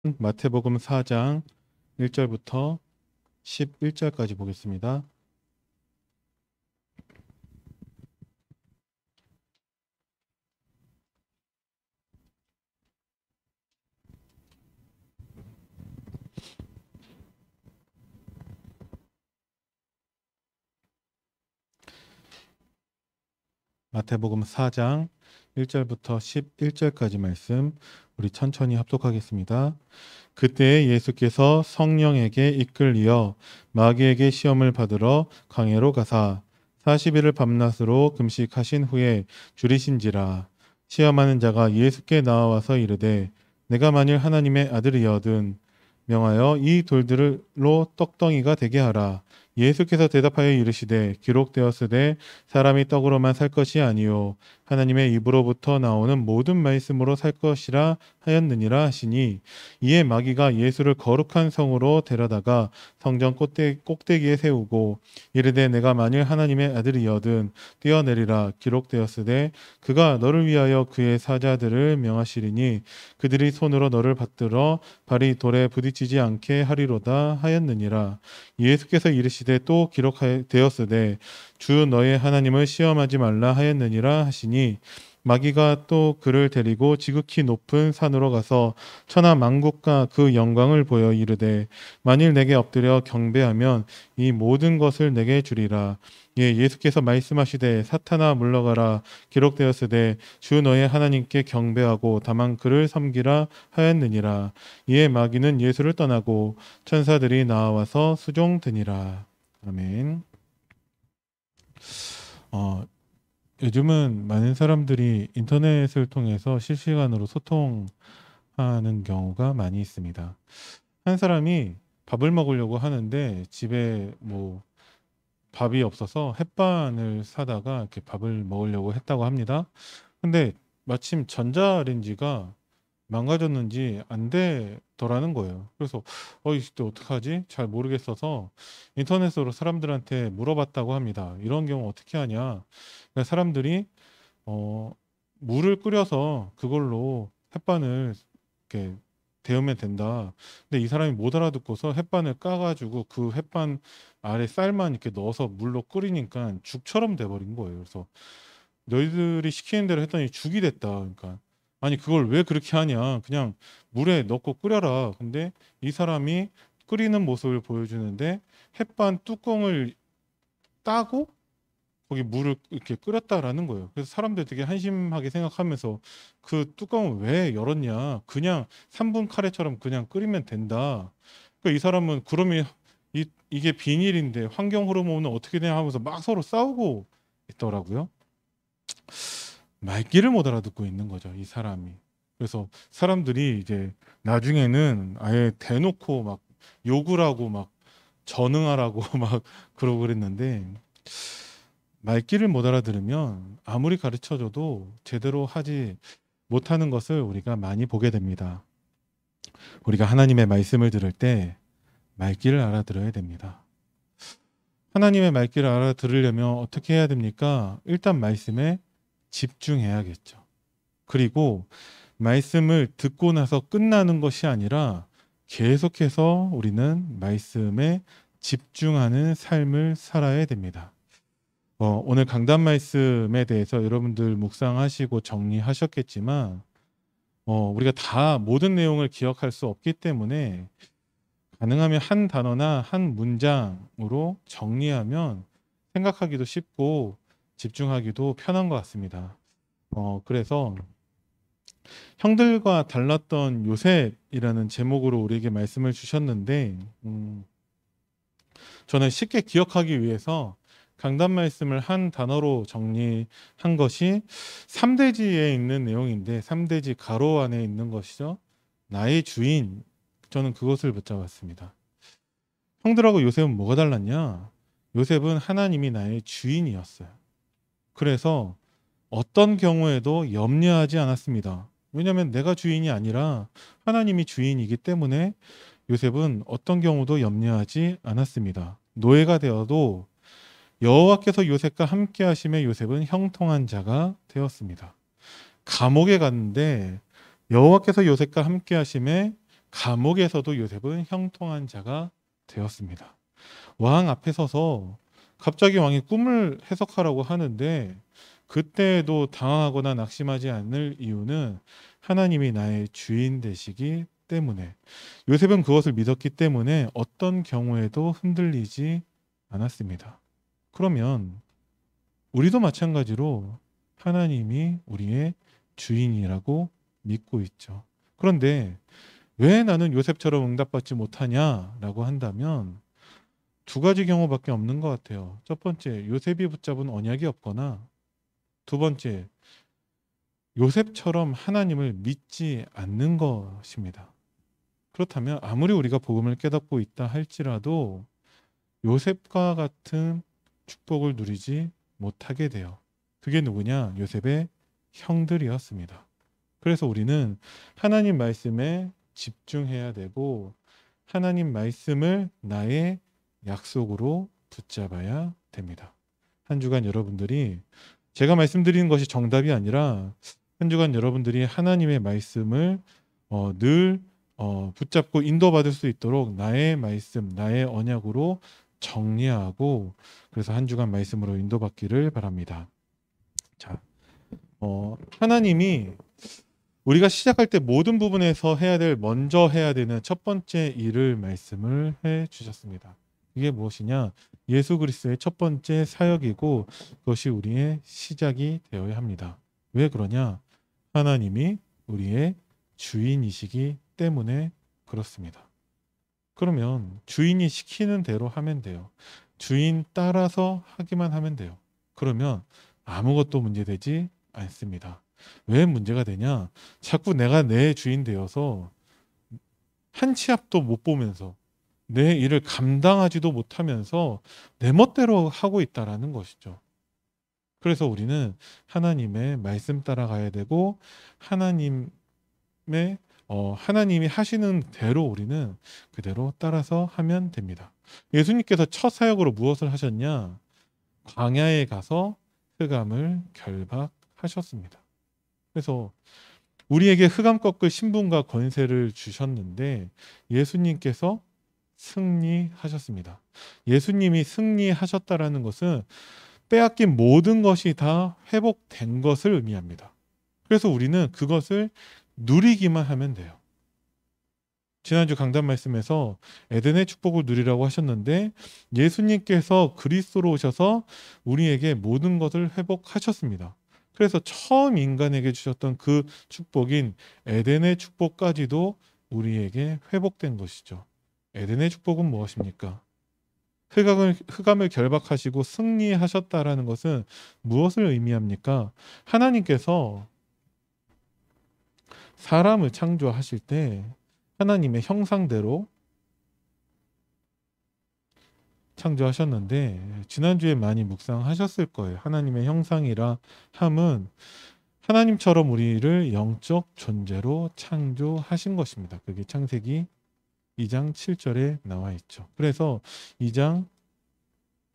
마태복음 4장 1절부터 11절까지 보겠습니다. 마태복음 4장 1절부터 11절까지 말씀 우리 천천히 합독하겠습니다. 그때 예수께서 성령에게 이끌리어 마귀에게 시험을 받으러 강해로 가사 40일을 밤낮으로 금식하신 후에 줄이신지라. 시험하는 자가 예수께 나와서 이르되 내가 만일 하나님의 아들이여든 명하여 이 돌들로 떡덩이가 되게 하라. 예수께서 대답하여 이르시되 기록되었으되 사람이 떡으로만 살 것이 아니요 하나님의 입으로부터 나오는 모든 말씀으로 살 것이라 하였느니라 하시니, 이에 마귀가 예수를 거룩한 성으로 데려다가 성전 꼭대기에 세우고 이르되 내가 만일 하나님의 아들이여든 뛰어내리라. 기록되었으되 그가 너를 위하여 그의 사자들을 명하시리니 그들이 손으로 너를 받들어 발이 돌에 부딪히지 않게 하리로다 하였느니라. 예수께서 이르시되 또 기록되었으되 주 너의 하나님을 시험하지 말라 하였느니라 하시니, 마귀가 또 그를 데리고 지극히 높은 산으로 가서 천하 만국과 그 영광을 보여 이르되 만일 내게 엎드려 경배하면 이 모든 것을 내게 주리라. 예, 예수께서 말씀하시되 사탄아 물러가라. 기록되었으되 주 너의 하나님께 경배하고 다만 그를 섬기라 하였느니라. 이에 마귀는 예수를 떠나고 천사들이 나와서 수종드니라. 아멘. 요즘은 많은 사람들이 인터넷을 통해서 실시간으로 소통하는 경우가 많이 있습니다. 한 사람이 밥을 먹으려고 하는데 집에 밥이 없어서 햇반을 사다가 이렇게 밥을 먹으려고 했다고 합니다. 근데 마침 전자레인지가 망가졌는지 안 되더라는 거예요. 그래서 이때 어떡하지? 잘 모르겠어서 인터넷으로 사람들한테 물어봤다고 합니다. 이런 경우 어떻게 하냐? 그러니까 사람들이 어, 물을 끓여서 그걸로 햇반을 이렇게 데우면 된다. 근데 이 사람이 못 알아듣고서 햇반을 까가지고 그 햇반 아래 쌀만 이렇게 넣어서 물로 끓이니까 죽처럼 돼버린 거예요. 그래서 너희들이 시키는 대로 했더니 죽이 됐다. 그러니까 아니 그걸 왜 그렇게 하냐? 그냥 물에 넣고 끓여라. 근데 이 사람이 끓이는 모습을 보여주는데 햇반 뚜껑을 따고 거기 물을 이렇게 끓였다라는 거예요. 그래서 사람들 되게 한심하게 생각하면서 그 뚜껑을 왜 열었냐? 그냥 3분 카레처럼 그냥 끓이면 된다. 그러니까 이 사람은 그러면 이게 비닐인데 환경 호르몬은 어떻게 되냐 하면서 막 서로 싸우고 있더라고요. 말귀를 못 알아듣고 있는 거죠, 이 사람이. 그래서 사람들이 이제 나중에는 아예 대놓고 막 욕을 하고 막 전응하라고 막 그러고 그랬는데, 말귀를 못 알아들으면 아무리 가르쳐줘도 제대로 하지 못하는 것을 우리가 많이 보게 됩니다. 우리가 하나님의 말씀을 들을 때 말귀를 알아들어야 됩니다. 하나님의 말귀를 알아들으려면 어떻게 해야 됩니까? 일단 말씀에 집중해야겠죠. 그리고 말씀을 듣고 나서 끝나는 것이 아니라 계속해서 우리는 말씀에 집중하는 삶을 살아야 됩니다. 오늘 강단 말씀에 대해서 여러분들 묵상하시고 정리하셨겠지만, 우리가 다 모든 내용을 기억할 수 없기 때문에 가능하면 한 단어나 한 문장으로 정리하면 생각하기도 쉽고 집중하기도 편한 것 같습니다. 그래서 형들과 달랐던 요셉이라는 제목으로 우리에게 말씀을 주셨는데, 저는 쉽게 기억하기 위해서 강단 말씀을 한 단어로 정리한 것이 3대지에 있는 내용인데, 3대지 가로 안에 있는 것이죠. 나의 주인. 저는 그것을 붙잡았습니다. 형들하고 요셉은 뭐가 달랐냐? 요셉은 하나님이 나의 주인이었어요. 그래서 어떤 경우에도 염려하지 않았습니다. 왜냐하면 내가 주인이 아니라 하나님이 주인이기 때문에 요셉은 어떤 경우도 염려하지 않았습니다. 노예가 되어도 여호와께서 요셉과 함께 하심에 요셉은 형통한 자가 되었습니다. 감옥에 갔는데 여호와께서 요셉과 함께 하심에 감옥에서도 요셉은 형통한 자가 되었습니다. 왕 앞에 서서 갑자기 왕이 꿈을 해석하라고 하는데 그때도 당황하거나 낙심하지 않을 이유는 하나님이 나의 주인 되시기 때문에, 요셉은 그것을 믿었기 때문에 어떤 경우에도 흔들리지 않았습니다. 그러면 우리도 마찬가지로 하나님이 우리의 주인이라고 믿고 있죠. 그런데 왜 나는 요셉처럼 응답받지 못하냐라고 한다면 두 가지 경우밖에 없는 것 같아요. 첫 번째, 요셉이 붙잡은 언약이 없거나, 두 번째, 요셉처럼 하나님을 믿지 않는 것입니다. 그렇다면 아무리 우리가 복음을 깨닫고 있다 할지라도 요셉과 같은 축복을 누리지 못하게 돼요. 그게 누구냐? 요셉의 형들이었습니다. 그래서 우리는 하나님 말씀에 집중해야 되고 하나님 말씀을 나의 약속으로 붙잡아야 됩니다. 한 주간 여러분들이, 제가 말씀드리는 것이 정답이 아니라 한 주간 여러분들이 하나님의 말씀을 늘 붙잡고 인도받을 수 있도록 나의 말씀, 나의 언약으로 정리하고, 그래서 한 주간 말씀으로 인도받기를 바랍니다. 자, 하나님이 우리가 시작할 때 모든 부분에서 먼저 해야 되는 첫 번째 일을 말씀을 해 주셨습니다. 이게 무엇이냐? 예수 그리스도의 첫 번째 사역이고 그것이 우리의 시작이 되어야 합니다. 왜 그러냐? 하나님이 우리의 주인이시기 때문에 그렇습니다. 그러면 주인이 시키는 대로 하면 돼요. 주인 따라서 하기만 하면 돼요. 그러면 아무것도 문제되지 않습니다. 왜 문제가 되냐? 자꾸 내가 내 주인 되어서 한 치 앞도 못 보면서 내 일을 감당하지도 못하면서 내 멋대로 하고 있다라는 것이죠. 그래서 우리는 하나님의 말씀 따라가야 되고 하나님이 하시는 대로 우리는 그대로 따라서 하면 됩니다. 예수님께서 첫 사역으로 무엇을 하셨냐? 광야에 가서 흑암을 결박하셨습니다. 그래서 우리에게 흑암 꺾을 신분과 권세를 주셨는데 예수님께서 승리하셨습니다. 예수님이 승리하셨다라는 것은 빼앗긴 모든 것이 다 회복된 것을 의미합니다. 그래서 우리는 그것을 누리기만 하면 돼요. 지난주 강단 말씀에서 에덴의 축복을 누리라고 하셨는데 예수님께서 그리스도로 오셔서 우리에게 모든 것을 회복하셨습니다. 그래서 처음 인간에게 주셨던 그 축복인 에덴의 축복까지도 우리에게 회복된 것이죠. 에덴의 축복은 무엇입니까? 흑암을 결박하시고 승리하셨다라는 것은 무엇을 의미합니까? 하나님께서 사람을 창조하실 때 하나님의 형상대로 창조하셨는데 지난주에 많이 묵상하셨을 거예요. 하나님의 형상이라 함은 하나님처럼 우리를 영적 존재로 창조하신 것입니다. 그게 창세기 2장 7절에 나와 있죠. 그래서 2장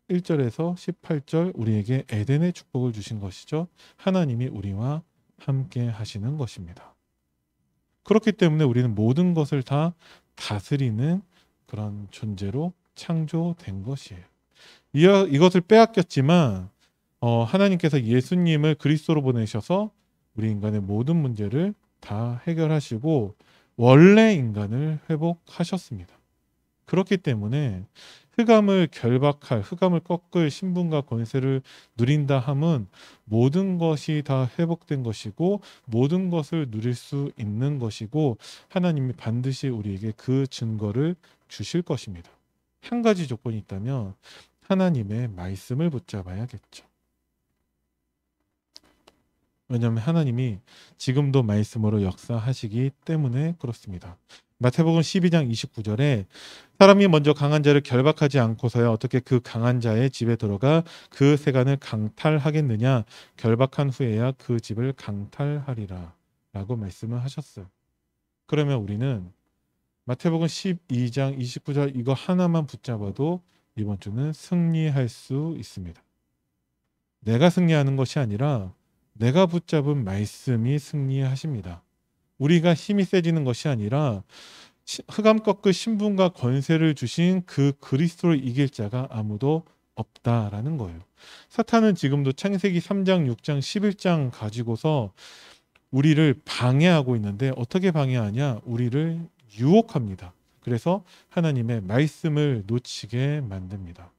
1절에서 18절 우리에게 에덴의 축복을 주신 것이죠. 하나님이 우리와 함께 하시는 것입니다. 그렇기 때문에 우리는 모든 것을 다 다스리는 그런 존재로 창조된 것이에요. 이것을 빼앗겼지만 하나님께서 예수님을 그리스도로 보내셔서 우리 인간의 모든 문제를 다 해결하시고 원래 인간을 회복하셨습니다. 그렇기 때문에 흑암을 꺾을 신분과 권세를 누린다 함은 모든 것이 다 회복된 것이고 모든 것을 누릴 수 있는 것이고 하나님이 반드시 우리에게 그 증거를 주실 것입니다. 한 가지 조건이 있다면 하나님의 말씀을 붙잡아야겠죠. 왜냐하면 하나님이 지금도 말씀으로 역사하시기 때문에 그렇습니다. 마태복음 12장 29절에 사람이 먼저 강한 자를 결박하지 않고서야 어떻게 그 강한 자의 집에 들어가 그 세간을 강탈하겠느냐? 결박한 후에야 그 집을 강탈하리라 라고 말씀을 하셨어요. 그러면 우리는 마태복음 12장 29절 이거 하나만 붙잡아도 이번 주는 승리할 수 있습니다. 내가 승리하는 것이 아니라 내가 붙잡은 말씀이 승리하십니다. 우리가 힘이 세지는 것이 아니라 흑암 꺾을 신분과 권세를 주신 그 그리스도를 이길 자가 아무도 없다라는 거예요. 사탄은 지금도 창세기 3장, 6장, 11장 가지고서 우리를 방해하고 있는데 어떻게 방해하냐? 우리를 유혹합니다. 그래서 하나님의 말씀을 놓치게 만듭니다.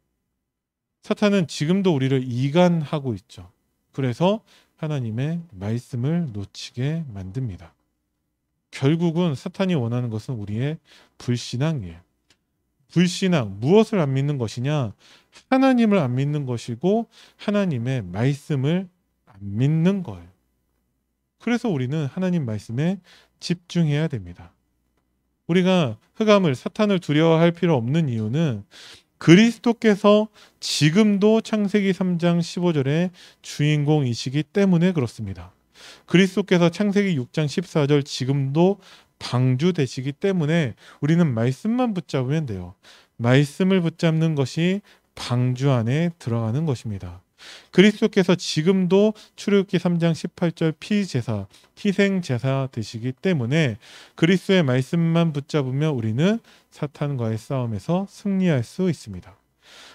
사탄은 지금도 우리를 이간하고 있죠. 그래서 하나님의 말씀을 놓치게 만듭니다. 결국은 사탄이 원하는 것은 우리의 불신앙이에요. 불신앙, 무엇을 안 믿는 것이냐? 하나님을 안 믿는 것이고 하나님의 말씀을 안 믿는 거예요. 그래서 우리는 하나님 말씀에 집중해야 됩니다. 우리가 흑암을, 사탄을 두려워할 필요 없는 이유는 그리스도께서 지금도 창세기 3장 15절의 주인공이시기 때문에 그렇습니다. 그리스도께서 창세기 6장 14절 지금도 방주 되시기 때문에 우리는 말씀만 붙잡으면 돼요. 말씀을 붙잡는 것이 방주 안에 들어가는 것입니다. 그리스도께서 지금도 출애굽기 3장 18절 피제사, 희생제사 되시기 때문에 그리스도의 말씀만 붙잡으면 우리는 사탄과의 싸움에서 승리할 수 있습니다.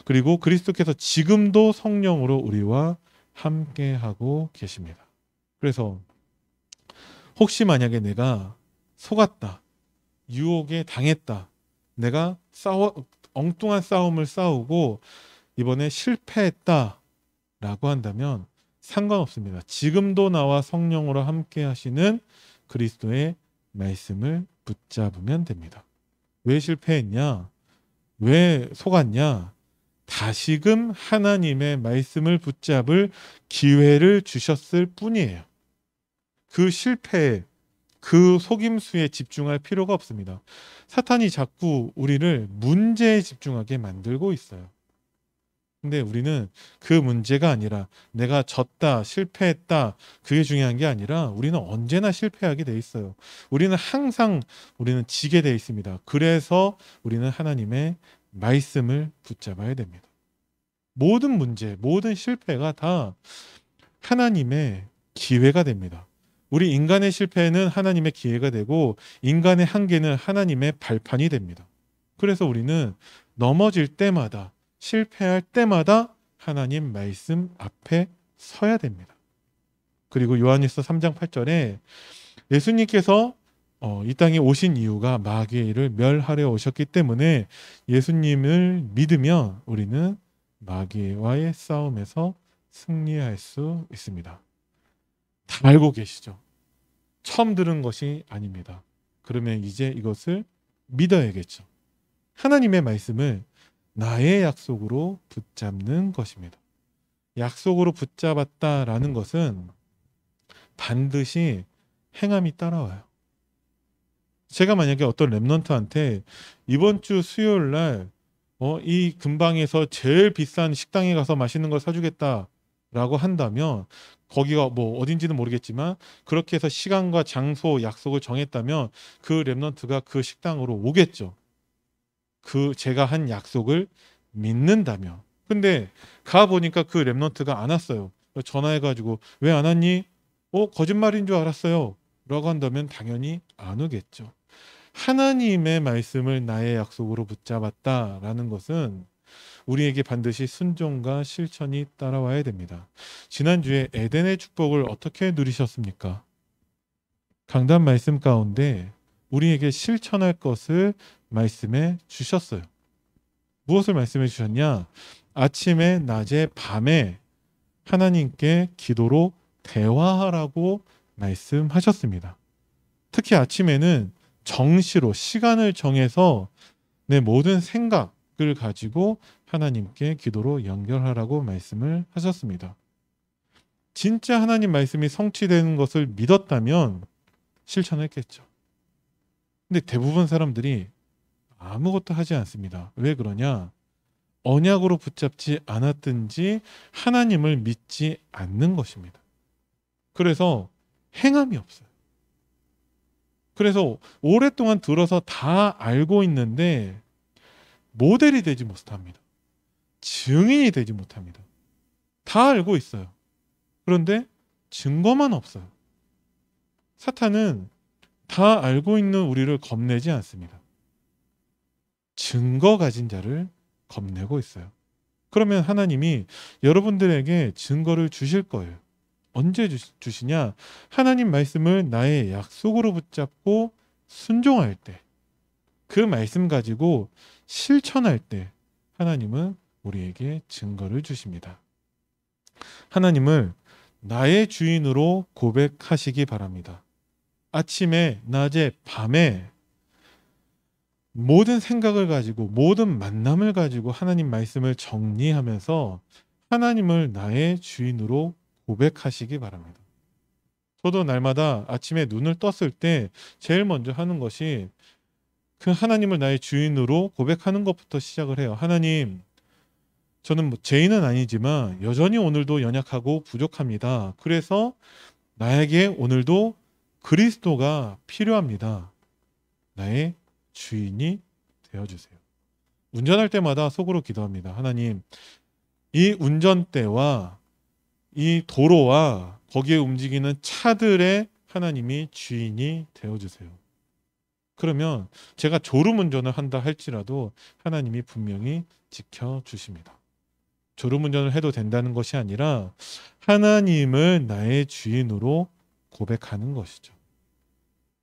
그리고 그리스도께서 지금도 성령으로 우리와 함께하고 계십니다. 그래서 혹시 만약에 내가 속았다, 유혹에 당했다, 내가 엉뚱한 싸움을 싸우고 이번에 실패했다 라고 한다면 상관없습니다. 지금도 나와 성령으로 함께 하시는 그리스도의 말씀을 붙잡으면 됩니다. 왜 실패했냐? 왜 속았냐? 다시금 하나님의 말씀을 붙잡을 기회를 주셨을 뿐이에요. 그 실패에, 그 속임수에 집중할 필요가 없습니다. 사탄이 자꾸 우리를 문제에 집중하게 만들고 있어요. 근데 우리는 그 문제가 아니라 내가 졌다, 실패했다, 그게 중요한 게 아니라 우리는 언제나 실패하게 돼 있어요. 우리는 항상 지게 돼 있습니다. 그래서 우리는 하나님의 말씀을 붙잡아야 됩니다. 모든 문제, 모든 실패가 다 하나님의 기회가 됩니다. 우리 인간의 실패는 하나님의 기회가 되고 인간의 한계는 하나님의 발판이 됩니다. 그래서 우리는 넘어질 때마다, 실패할 때마다 하나님 말씀 앞에 서야 됩니다. 그리고 요한일서 3장 8절에 예수님께서 이 땅에 오신 이유가 마귀의 일을 멸하려 오셨기 때문에 예수님을 믿으면 우리는 마귀와의 싸움에서 승리할 수 있습니다. 다 알고 계시죠? 처음 들은 것이 아닙니다. 그러면 이제 이것을 믿어야겠죠. 하나님의 말씀을 나의 약속으로 붙잡는 것입니다. 약속으로 붙잡았다라는 것은 반드시 행함이 따라와요. 제가 만약에 어떤 랩런트한테 이번 주 수요일 날 이 근방에서 제일 비싼 식당에 가서 맛있는 걸 사주겠다라고 한다면 거기가 뭐 어딘지는 모르겠지만 그렇게 해서 시간과 장소 약속을 정했다면 그 랩런트가 그 식당으로 오겠죠. 그 제가 한 약속을 믿는다면. 근데 가보니까 그 랩런트가 안 왔어요. 전화해가지고 왜 안 왔니? 거짓말인 줄 알았어요. 라고 한다면 당연히 안 오겠죠. 하나님의 말씀을 나의 약속으로 붙잡았다라는 것은 우리에게 반드시 순종과 실천이 따라와야 됩니다. 지난주에 에덴의 축복을 어떻게 누리셨습니까? 강단 말씀 가운데 우리에게 실천할 것을 말씀해 주셨어요. 무엇을 말씀해 주셨냐? 아침에, 낮에, 밤에 하나님께 기도로 대화하라고 말씀하셨습니다. 특히 아침에는 정시로 시간을 정해서 내 모든 생각을 가지고 하나님께 기도로 연결하라고 말씀을 하셨습니다. 진짜 하나님 말씀이 성취되는 것을 믿었다면 실천했겠죠. 근데 대부분 사람들이 아무것도 하지 않습니다. 왜 그러냐? 언약으로 붙잡지 않았든지 하나님을 믿지 않는 것입니다. 그래서 행함이 없어요. 그래서 오랫동안 들어서 다 알고 있는데 모델이 되지 못합니다. 증인이 되지 못합니다. 다 알고 있어요. 그런데 증거만 없어요. 사탄은 다 알고 있는 우리를 겁내지 않습니다. 증거 가진 자를 겁내고 있어요. 그러면 하나님이 여러분들에게 증거를 주실 거예요. 언제 주시냐? 하나님 말씀을 나의 약속으로 붙잡고 순종할 때, 그 말씀 가지고 실천할 때 하나님은 우리에게 증거를 주십니다. 하나님을 나의 주인으로 고백하시기 바랍니다. 아침에, 낮에, 밤에 모든 생각을 가지고 모든 만남을 가지고 하나님 말씀을 정리하면서 하나님을 나의 주인으로 고백하시기 바랍니다. 저도 날마다 아침에 눈을 떴을 때 제일 먼저 하는 것이 그 하나님을 나의 주인으로 고백하는 것부터 시작을 해요. 하나님, 저는 죄인은 아니지만 여전히 오늘도 연약하고 부족합니다. 그래서 나에게 오늘도 그리스도가 필요합니다. 나의 주인이 되어주세요. 운전할 때마다 속으로 기도합니다. 하나님, 이 운전대와 이 도로와 거기에 움직이는 차들의 하나님이 주인이 되어주세요. 그러면 제가 졸음운전을 한다 할지라도 하나님이 분명히 지켜주십니다. 졸음운전을 해도 된다는 것이 아니라 하나님을 나의 주인으로 고백하는 것이죠.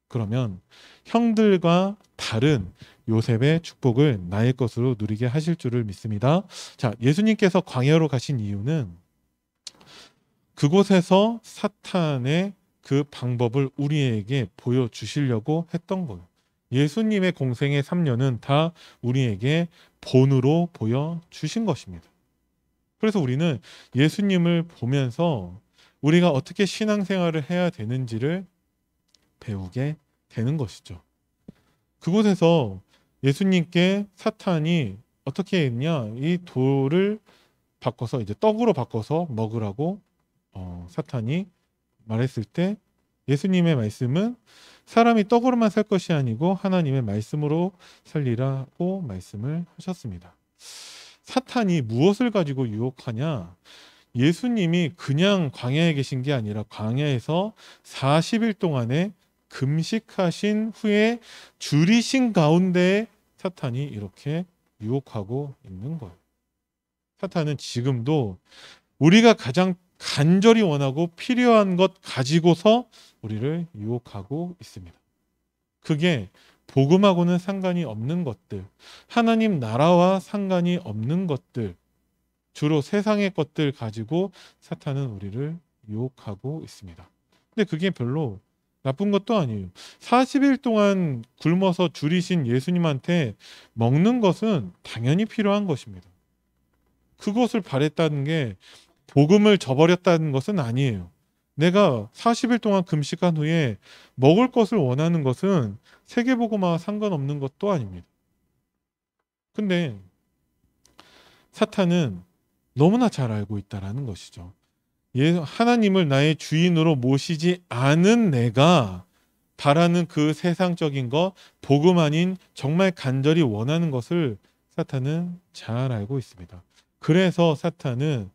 그러면 형들과 다른 요셉의 축복을 나의 것으로 누리게 하실 줄을 믿습니다. 자, 예수님께서 광야로 가신 이유는 그곳에서 사탄의 그 방법을 우리에게 보여주시려고 했던 거예요. 예수님의 공생의 3년은 다 우리에게 본으로 보여주신 것입니다. 그래서 우리는 예수님을 보면서 우리가 어떻게 신앙생활을 해야 되는지를 배우게 되는 것이죠. 그곳에서 예수님께 사탄이 어떻게 했냐? 이 돌을 바꿔서 이제 떡으로 바꿔서 먹으라고 사탄이 말했을 때 예수님의 말씀은 사람이 떡으로만 살 것이 아니고 하나님의 말씀으로 살리라고 말씀을 하셨습니다. 사탄이 무엇을 가지고 유혹하냐? 예수님이 그냥 광야에 계신 게 아니라 광야에서 40일 동안에 금식하신 후에 줄이신 가운데 사탄이 이렇게 유혹하고 있는 거예요. 사탄은 지금도 우리가 가장 간절히 원하고 필요한 것 가지고서 우리를 유혹하고 있습니다. 그게 복음하고는 상관이 없는 것들, 하나님 나라와 상관이 없는 것들, 주로 세상의 것들 가지고 사탄은 우리를 유혹하고 있습니다. 근데 그게 별로 나쁜 것도 아니에요. 40일 동안 굶어서 줄이신 예수님한테 먹는 것은 당연히 필요한 것입니다. 그것을 바랬다는 게 복음을 저버렸다는 것은 아니에요. 내가 40일 동안 금식한 후에 먹을 것을 원하는 것은 세계복음화와 상관없는 것도 아닙니다. 근데 사탄은 너무나 잘 알고 있다는 것이죠. 하나님을 나의 주인으로 모시지 않은 내가 바라는 그 세상적인 것, 복음 아닌 정말 간절히 원하는 것을 사탄은 잘 알고 있습니다. 그래서 사탄은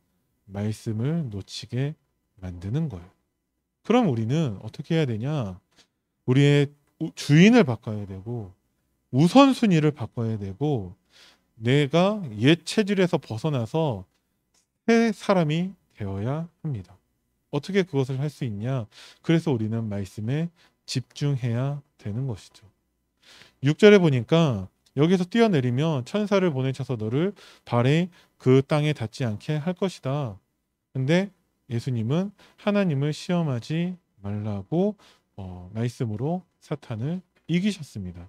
말씀을 놓치게 만드는 거예요. 그럼 우리는 어떻게 해야 되냐? 우리의 주인을 바꿔야 되고 우선순위를 바꿔야 되고 내가 옛 체질에서 벗어나서 새 사람이 되어야 합니다. 어떻게 그것을 할 수 있냐? 그래서 우리는 말씀에 집중해야 되는 것이죠. 6절에 보니까 여기서 뛰어내리면 천사를 보내셔서 너를 발에 그 땅에 닿지 않게 할 것이다. 근데 예수님은 하나님을 시험하지 말라고 말씀으로 사탄을 이기셨습니다.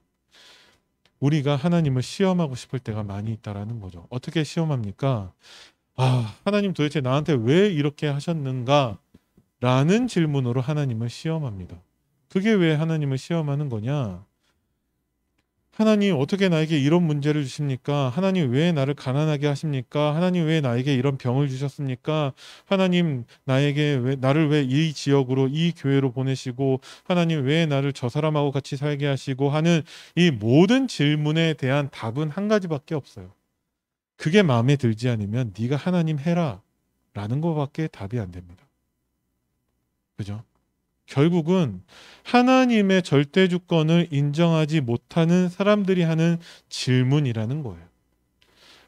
우리가 하나님을 시험하고 싶을 때가 많이 있다라는 거죠. 어떻게 시험합니까? 하나님 도대체 나한테 왜 이렇게 하셨는가? 라는 질문으로 하나님을 시험합니다. 그게 왜 하나님을 시험하는 거냐? 하나님 어떻게 나에게 이런 문제를 주십니까? 하나님 왜 나를 가난하게 하십니까? 하나님 왜 나에게 이런 병을 주셨습니까? 하나님 나를 왜 이 지역으로 이 교회로 보내시고 하나님 왜 나를 저 사람하고 같이 살게 하시고 하는 이 모든 질문에 대한 답은 한 가지밖에 없어요. 그게 마음에 들지 않으면 네가 하나님 해라 라는 것밖에 답이 안 됩니다. 그죠? 결국은 하나님의 절대 주권을 인정하지 못하는 사람들이 하는 질문이라는 거예요.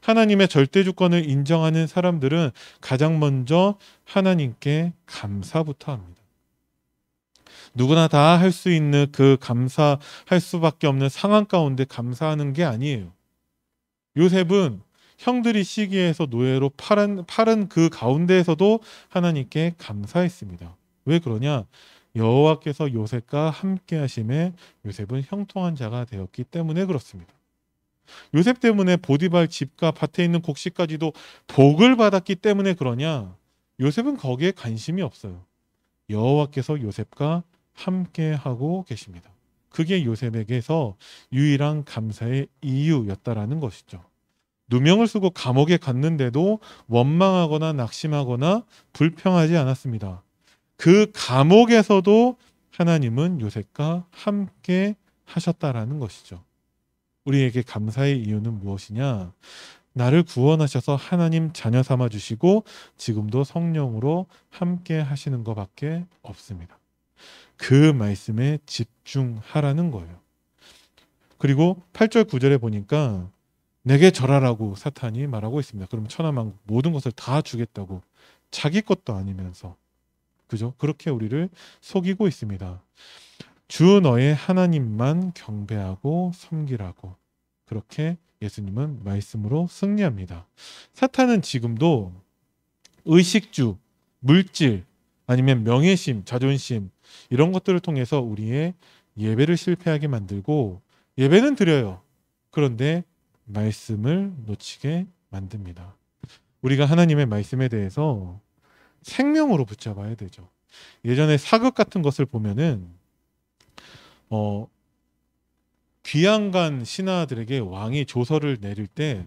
하나님의 절대 주권을 인정하는 사람들은 가장 먼저 하나님께 감사부터 합니다. 누구나 다 할 수 있는 그 감사할 수밖에 없는 상황 가운데 감사하는 게 아니에요. 요셉은 형들이 시기해서 노예로 팔은 그 가운데에서도 하나님께 감사했습니다. 왜 그러냐? 여호와께서 요셉과 함께 하심에 요셉은 형통한 자가 되었기 때문에 그렇습니다. 요셉 때문에 보디발 집과 밭에 있는 곡식까지도 복을 받았기 때문에 그러냐? 요셉은 거기에 관심이 없어요. 여호와께서 요셉과 함께 하고 계십니다. 그게 요셉에게서 유일한 감사의 이유였다라는 것이죠. 누명을 쓰고 감옥에 갔는데도 원망하거나 낙심하거나 불평하지 않았습니다. 그 감옥에서도 하나님은 요셉과 함께 하셨다라는 것이죠. 우리에게 감사의 이유는 무엇이냐? 나를 구원하셔서 하나님 자녀 삼아 주시고 지금도 성령으로 함께 하시는 것밖에 없습니다. 그 말씀에 집중하라는 거예요. 그리고 8절 9절에 보니까 내게 절하라고 사탄이 말하고 있습니다. 그러면 천하만국 모든 것을 다 주겠다고, 자기 것도 아니면서, 그죠? 그렇게 우리를 속이고 있습니다. 주 너의 하나님만 경배하고 섬기라고, 그렇게 예수님은 말씀으로 승리합니다. 사탄은 지금도 의식주, 물질, 아니면 명예심, 자존심, 이런 것들을 통해서 우리의 예배를 실패하게 만들고, 예배는 드려요. 그런데 말씀을 놓치게 만듭니다. 우리가 하나님의 말씀에 대해서 생명으로 붙잡아야 되죠. 예전에 사극 같은 것을 보면은 귀양간 신하들에게 왕이 조서를 내릴 때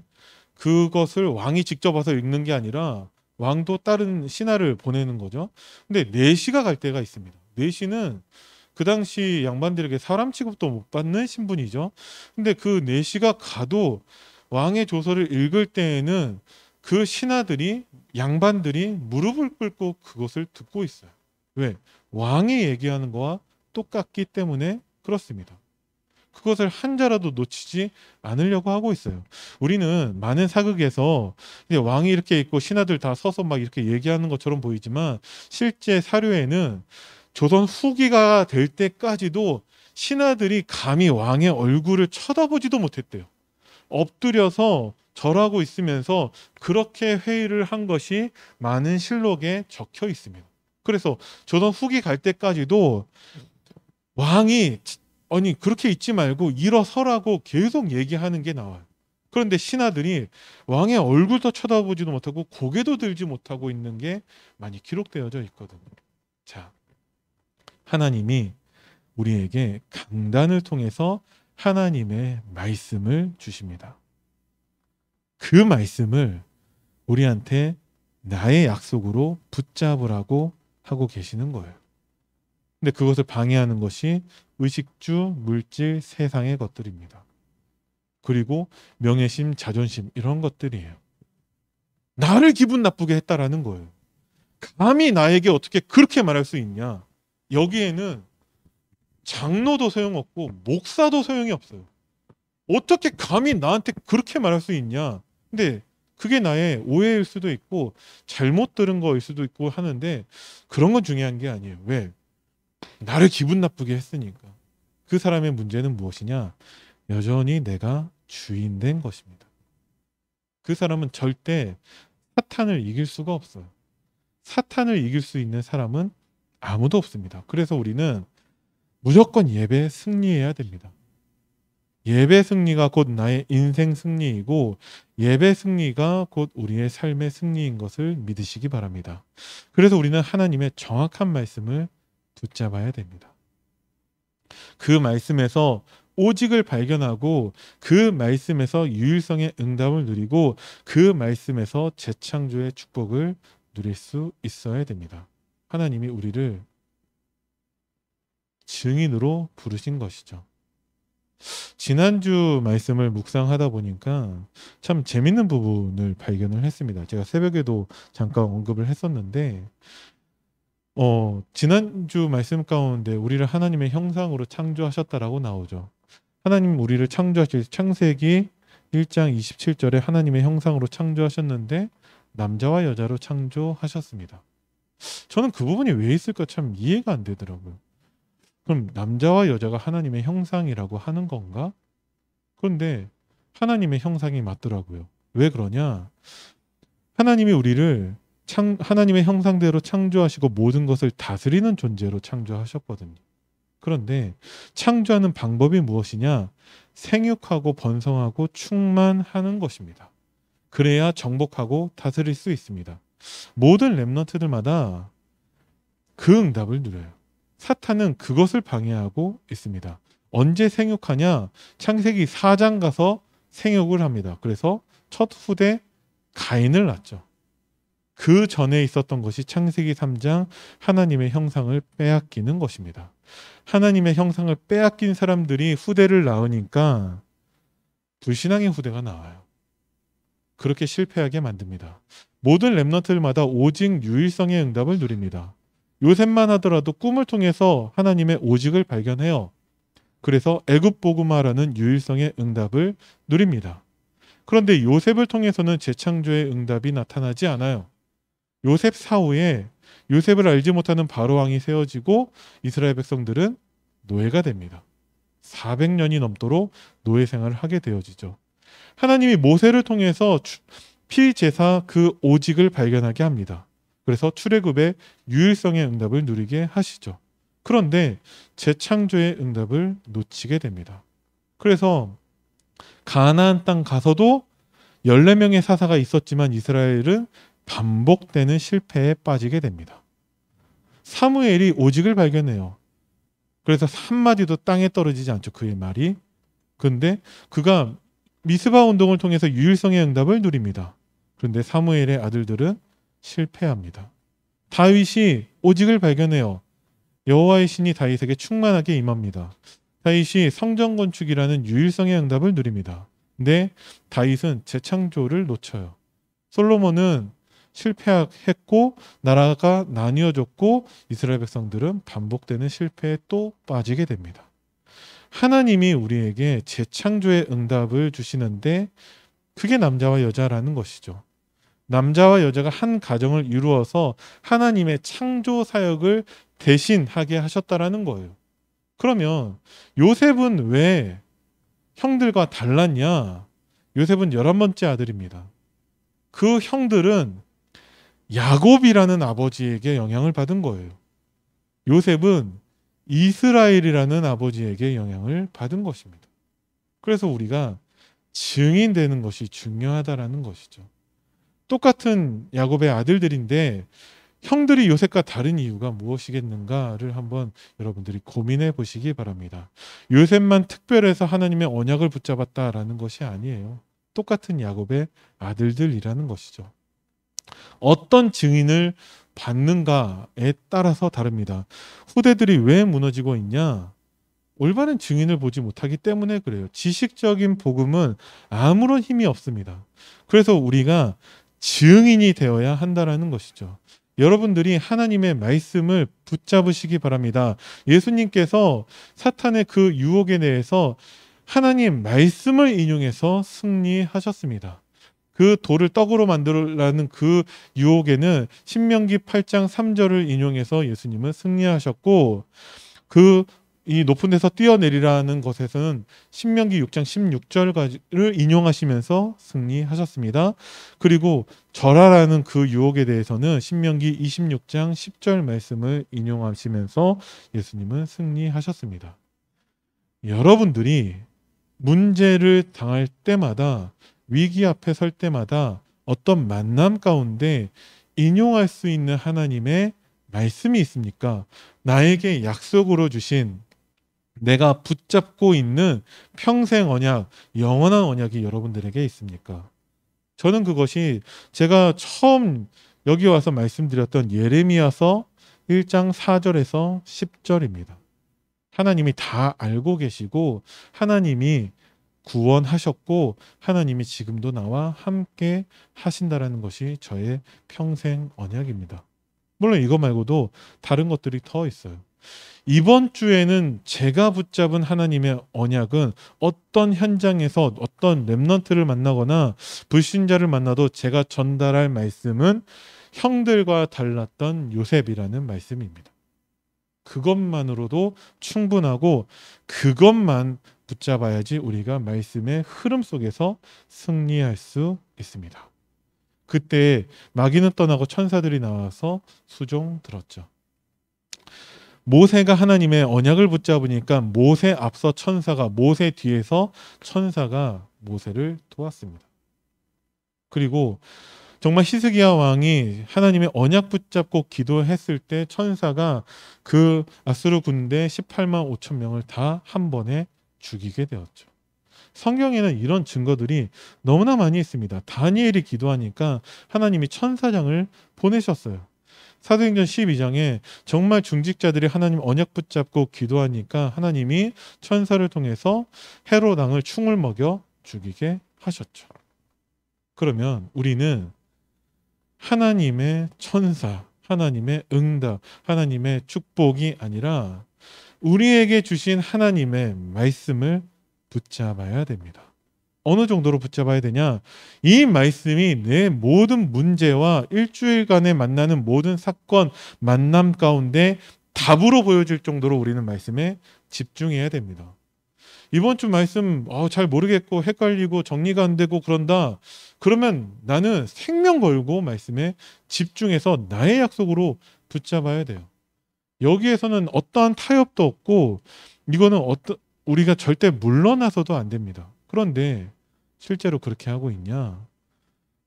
그것을 왕이 직접 와서 읽는 게 아니라 왕도 다른 신하를 보내는 거죠. 근데 내시가 갈 때가 있습니다. 내시는 그 당시 양반들에게 사람 취급도 못 받는 신분이죠. 근데 그 내시가 가도 왕의 조서를 읽을 때에는 그 신하들이, 양반들이 무릎을 꿇고 그것을 듣고 있어요. 왜? 왕이 얘기하는 거와 똑같기 때문에 그렇습니다. 그것을 한자라도 놓치지 않으려고 하고 있어요. 우리는 많은 사극에서 왕이 이렇게 있고 신하들 다 서서 막 이렇게 얘기하는 것처럼 보이지만 실제 사료에는 조선 후기가 될 때까지도 신하들이 감히 왕의 얼굴을 쳐다보지도 못했대요. 엎드려서 절하고 있으면서 그렇게 회의를 한 것이 많은 실록에 적혀 있습니다. 그래서 조선 후기 갈 때까지도 왕이 아니 그렇게 있지 말고 일어서라고 계속 얘기하는 게 나와요. 그런데 신하들이 왕의 얼굴도 쳐다보지도 못하고 고개도 들지 못하고 있는 게 많이 기록되어져 있거든요. 자, 하나님이 우리에게 강단을 통해서 하나님의 말씀을 주십니다. 그 말씀을 우리한테 나의 약속으로 붙잡으라고 하고 계시는 거예요. 근데 그것을 방해하는 것이 의식주, 물질, 세상의 것들입니다. 그리고 명예심, 자존심, 이런 것들이에요. 나를 기분 나쁘게 했다라는 거예요. 감히 나에게 어떻게 그렇게 말할 수 있냐? 여기에는 장로도 소용없고 목사도 소용이 없어요. 어떻게 감히 나한테 그렇게 말할 수 있냐? 근데 그게 나의 오해일 수도 있고 잘못 들은 거일 수도 있고 하는데 그런 건 중요한 게 아니에요. 왜? 나를 기분 나쁘게 했으니까. 그 사람의 문제는 무엇이냐? 여전히 내가 주인 된 것입니다. 그 사람은 절대 사탄을 이길 수가 없어요. 사탄을 이길 수 있는 사람은 아무도 없습니다. 그래서 우리는 무조건 예배에 승리해야 됩니다. 예배 승리가 곧 나의 인생 승리이고 예배 승리가 곧 우리의 삶의 승리인 것을 믿으시기 바랍니다. 그래서 우리는 하나님의 정확한 말씀을 붙잡아야 됩니다. 그 말씀에서 오직을 발견하고 그 말씀에서 유일성의 응답을 누리고 그 말씀에서 재창조의 축복을 누릴 수 있어야 됩니다. 하나님이 우리를 증인으로 부르신 것이죠. 지난주 말씀을 묵상하다 보니까 참 재밌는 부분을 발견을 했습니다. 제가 새벽에도 잠깐 언급을 했었는데 지난주 말씀 가운데 우리를 하나님의 형상으로 창조하셨다라고 나오죠. 하나님 우리를 창조하실 창세기 1장 27절에 하나님의 형상으로 창조하셨는데 남자와 여자로 창조하셨습니다. 저는 그 부분이 왜 있을까 참 이해가 안 되더라고요. 그럼 남자와 여자가 하나님의 형상이라고 하는 건가? 그런데 하나님의 형상이 맞더라고요. 왜 그러냐? 하나님이 우리를 하나님의 형상대로 창조하시고 모든 것을 다스리는 존재로 창조하셨거든요. 그런데 창조하는 방법이 무엇이냐? 생육하고 번성하고 충만하는 것입니다. 그래야 정복하고 다스릴 수 있습니다. 모든 렘넌트들마다 그 응답을 누려요. 사탄은 그것을 방해하고 있습니다. 언제 생육하냐? 창세기 4장 가서 생육을 합니다. 그래서 첫 후대 가인을 낳죠. 그 전에 있었던 것이 창세기 3장 하나님의 형상을 빼앗기는 것입니다. 하나님의 형상을 빼앗긴 사람들이 후대를 낳으니까 불신앙의 후대가 나와요. 그렇게 실패하게 만듭니다. 모든 렘넌트들마다 오직 유일성의 응답을 누립니다. 요셉만 하더라도 꿈을 통해서 하나님의 오직을 발견해요. 그래서 애굽 복음화라는 유일성의 응답을 누립니다. 그런데 요셉을 통해서는 재창조의 응답이 나타나지 않아요. 요셉 사후에 요셉을 알지 못하는 바로왕이 세워지고 이스라엘 백성들은 노예가 됩니다. 400년이 넘도록 노예 생활을 하게 되어지죠. 하나님이 모세를 통해서 피제사 그 오직을 발견하게 합니다. 그래서 출애굽의 유일성의 응답을 누리게 하시죠. 그런데 재창조의 응답을 놓치게 됩니다. 그래서 가나안 땅 가서도 14명의 사사가 있었지만 이스라엘은 반복되는 실패에 빠지게 됩니다. 사무엘이 오직을 발견해요. 그래서 한마디도 땅에 떨어지지 않죠. 그의 말이. 근데 그가 미스바 운동을 통해서 유일성의 응답을 누립니다. 그런데 사무엘의 아들들은 실패합니다. 다윗이 오직을 발견해요. 여호와의 신이 다윗에게 충만하게 임합니다. 다윗이 성전 건축이라는 유일성의 응답을 누립니다. 근데 다윗은 재창조를 놓쳐요. 솔로몬은 실패했고 나라가 나뉘어졌고 이스라엘 백성들은 반복되는 실패에 또 빠지게 됩니다. 하나님이 우리에게 재창조의 응답을 주시는데 그게 남자와 여자라는 것이죠. 남자와 여자가 한 가정을 이루어서 하나님의 창조 사역을 대신하게 하셨다라는 거예요. 그러면 요셉은 왜 형들과 달랐냐? 요셉은 11번째 아들입니다. 그 형들은 야곱이라는 아버지에게 영향을 받은 거예요. 요셉은 이스라엘이라는 아버지에게 영향을 받은 것입니다. 그래서 우리가 증인되는 것이 중요하다라는 것이죠. 똑같은 야곱의 아들들인데 형들이 요셉과 다른 이유가 무엇이겠는가를 한번 여러분들이 고민해 보시기 바랍니다. 요셉만 특별해서 하나님의 언약을 붙잡았다라는 것이 아니에요. 똑같은 야곱의 아들들이라는 것이죠. 어떤 증인을 받는가에 따라서 다릅니다. 후대들이 왜 무너지고 있냐? 올바른 증인을 보지 못하기 때문에 그래요. 지식적인 복음은 아무런 힘이 없습니다. 그래서 우리가 증인이 되어야 한다라는 것이죠. 여러분들이 하나님의 말씀을 붙잡으시기 바랍니다. 예수님께서 사탄의 그 유혹에 대해서 하나님 말씀을 인용해서 승리하셨습니다. 그 돌을 떡으로 만들라는 그 유혹에는 신명기 8장 3절을 인용해서 예수님은 승리하셨고 이 높은 데서 뛰어내리라는 것에서는 신명기 6장 16절을 인용하시면서 승리하셨습니다. 그리고 절하라는 그 유혹에 대해서는 신명기 26장 10절 말씀을 인용하시면서 예수님은 승리하셨습니다. 여러분들이 문제를 당할 때마다 위기 앞에 설 때마다 어떤 만남 가운데 인용할 수 있는 하나님의 말씀이 있습니까? 나에게 약속으로 주신 내가 붙잡고 있는 평생 언약, 영원한 언약이 여러분들에게 있습니까? 저는 그것이 제가 처음 여기 와서 말씀드렸던 예레미야서 1장 4절에서 10절입니다. 하나님이 다 알고 계시고 하나님이 구원하셨고 하나님이 지금도 나와 함께 하신다라는 것이 저의 평생 언약입니다. 물론 이거 말고도 다른 것들이 더 있어요. 이번 주에는 제가 붙잡은 하나님의 언약은 어떤 현장에서 어떤 렘넌트를 만나거나 불신자를 만나도 제가 전달할 말씀은 형들과 달랐던 요셉이라는 말씀입니다. 그것만으로도 충분하고 그것만 붙잡아야지 우리가 말씀의 흐름 속에서 승리할 수 있습니다. 그때 마귀는 떠나고 천사들이 나와서 수종 들었죠. 모세가 하나님의 언약을 붙잡으니까 모세 앞서 천사가, 모세 뒤에서 천사가 모세를 도왔습니다. 그리고 정말 히스기야 왕이 하나님의 언약 붙잡고 기도했을 때 천사가 그 아수르 군대 18만 5천 명을 다 한 번에 죽이게 되었죠. 성경에는 이런 증거들이 너무나 많이 있습니다. 다니엘이 기도하니까 하나님이 천사장을 보내셨어요. 사도행전 12장에 정말 중직자들이 하나님 언약 붙잡고 기도하니까 하나님이 천사를 통해서 헤롯 왕을 충을 먹여 죽이게 하셨죠. 그러면 우리는 하나님의 천사, 하나님의 응답, 하나님의 축복이 아니라 우리에게 주신 하나님의 말씀을 붙잡아야 됩니다. 어느 정도로 붙잡아야 되냐? 이 말씀이 내 모든 문제와 일주일간에 만나는 모든 사건, 만남 가운데 답으로 보여질 정도로 우리는 말씀에 집중해야 됩니다. 이번 주 말씀 잘 모르겠고 헷갈리고 정리가 안 되고 그런다. 그러면 나는 생명 걸고 말씀에 집중해서 나의 약속으로 붙잡아야 돼요. 여기에서는 어떠한 타협도 없고 이거는 우리가 절대 물러나서도 안 됩니다. 그런데 실제로 그렇게 하고 있냐?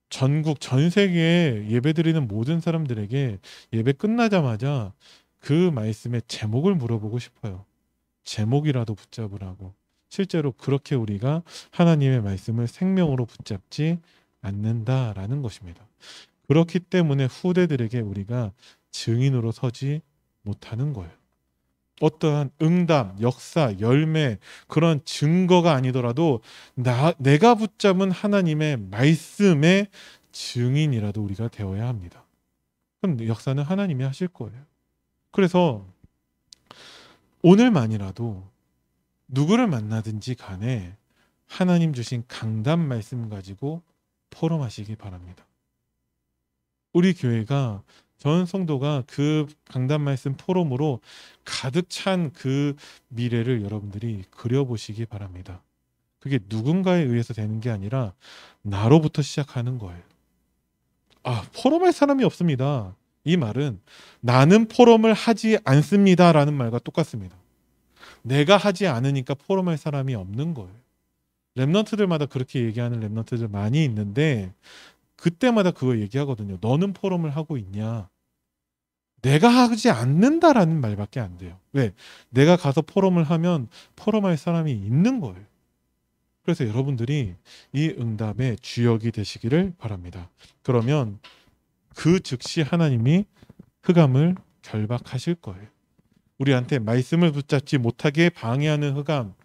전국 전 세계에 예배드리는 모든 사람들에게 예배 끝나자마자 그 말씀의 제목을 물어보고 싶어요. 제목이라도 붙잡으라고. 실제로 그렇게 우리가 하나님의 말씀을 생명으로 붙잡지 않는다라는 것입니다. 그렇기 때문에 후대들에게 우리가 증인으로 서지 못하는 거예요. 어떠한 응답, 역사, 열매 그런 증거가 아니더라도 내가 붙잡은 하나님의 말씀의 증인이라도 우리가 되어야 합니다. 그럼 역사는 하나님이 하실 거예요. 그래서 오늘만이라도 누구를 만나든지 간에 하나님 주신 강단 말씀 가지고 포럼하시기 바랍니다. 우리 교회가 전 성도가 그 강단 말씀 포럼으로 가득 찬 그 미래를 여러분들이 그려보시기 바랍니다. 그게 누군가에 의해서 되는 게 아니라 나로부터 시작하는 거예요. 포럼할 사람이 없습니다. 이 말은 나는 포럼을 하지 않습니다라는 말과 똑같습니다. 내가 하지 않으니까 포럼할 사람이 없는 거예요. 렘넌트들마다 그렇게 얘기하는 렘넌트들 많이 있는데 그때마다 그거 얘기하거든요. 너는 포럼을 하고 있냐? 내가 하지 않는다라는 말밖에 안 돼요. 왜? 내가 가서 포럼을 하면 포럼할 사람이 있는 거예요. 그래서 여러분들이 이 응답의 주역이 되시기를 바랍니다. 그러면 그 즉시 하나님이 흑암을 결박하실 거예요. 우리한테 말씀을 붙잡지 못하게 방해하는 흑암,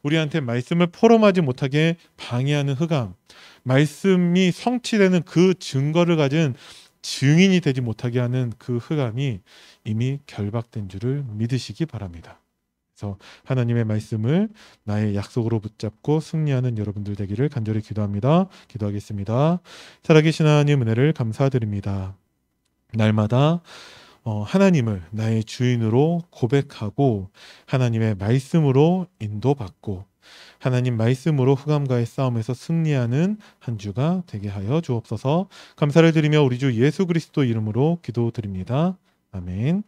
우리한테 말씀을 포럼하지 못하게 방해하는 흑암, 말씀이 성취되는 그 증거를 가진 증인이 되지 못하게 하는 그 흑암이 이미 결박된 줄을 믿으시기 바랍니다. 그래서 하나님의 말씀을 나의 약속으로 붙잡고 승리하는 여러분들 되기를 간절히 기도합니다. 기도하겠습니다. 살아계신 하나님 은혜를 감사드립니다. 날마다 하나님을 나의 주인으로 고백하고 하나님의 말씀으로 인도받고 하나님 말씀으로 흑암과의 싸움에서 승리하는 한 주가 되게 하여 주옵소서. 감사를 드리며 우리 주 예수 그리스도 이름으로 기도드립니다. 아멘.